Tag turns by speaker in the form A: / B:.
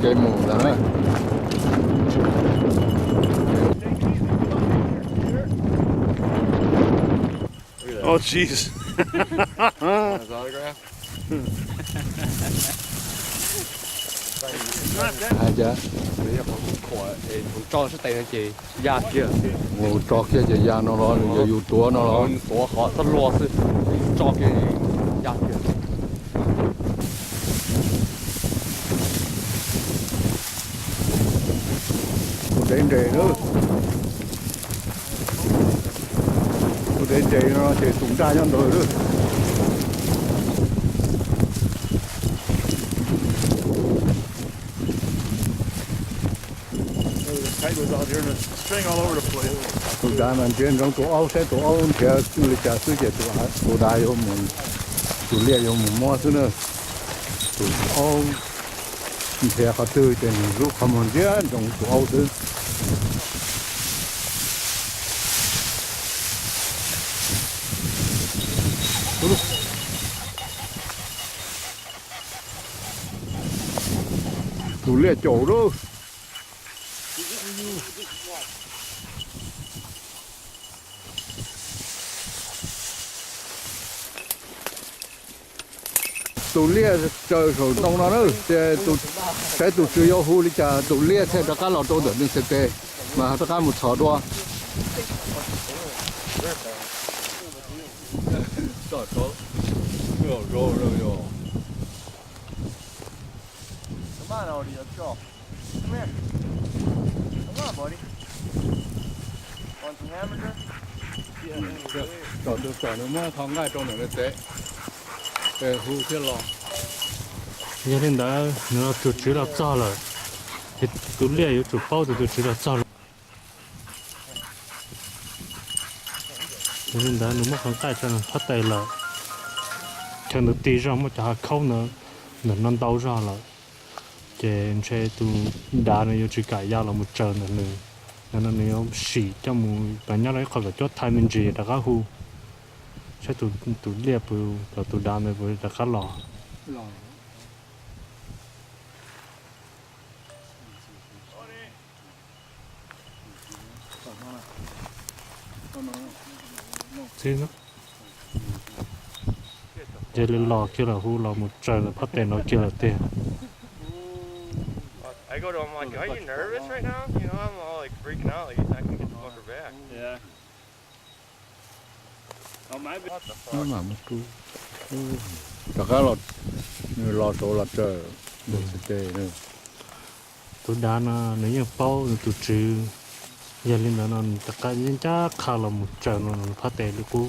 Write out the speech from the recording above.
A: cái mù đó.
B: Oh, jeez.
A: His autograph. Ai chứ?
C: một trò sẽ tay chị da kia
A: Một trò kia chỉ da nó lo, giờ yêu tua nó lo.
C: tổ họ rất lo sự trò kia da kia
A: Một đến đề nữa. Một đến đề nó chỉ tụng ra cho rồi nữa.
B: Kite was out here and it's string all over the place.
A: Tụng ra mà trên trong tổ áo sẽ tổ áo thì lịch trả sư chỉ tổ đại hôm mình tổ liệt hôm mình mua thứ nữa. Tổ áo thì họ tư trên lúc không muốn gì trong tổ áo thứ. Tổ liệt chỗ đó. Tụ lia trời sổ đông nó nữa, tụ sẽ tụ sử dụng hũ lịch trả tụ lia sẽ tất cả lọt đâu được nên sẽ tệ mà tất cả một số đua.
C: Come on, Odie, let's go. Come here. Come on, buddy. Want some hamburger?
A: Trò nữa mà thằng ngay trong này tệ. Hũ thiết lò.
D: gia đình đã nó tụt chỉ là cho rồi thì tụt lia yếu tụt bao thì tụt chỉ là cho rồi gia đình đã nó mất khoảng cách cho nó phát tài là theo nó tì ra mà chả khâu nữa nó non đau ra là trên xe tụ đá nó yếu chỉ cải ra là một trời nữa nên nó nếu xỉ cho mù và nhớ lấy khỏi cái chốt thay mình gì đã cá hu sẽ tụt lia bự và tụt đá này với đã cá lò thế nó giờ lên lò kia là hu lò một trời là phát tiền nó kia là tiền
E: I go to him like, are you nervous right now? You know, I'm all like freaking out, like he's not gonna get the fucker back.
B: Yeah. Oh, my bad. What the
A: Nó
E: fuck?
A: mà một chú. Tất cả lọt chỗ là trời được sẽ tệ nữa.
D: tụi đá nó nếu như bao thì tụi trừ giờ lên đó nó tất cả những chắc khá là một trời nó phát tiền được cô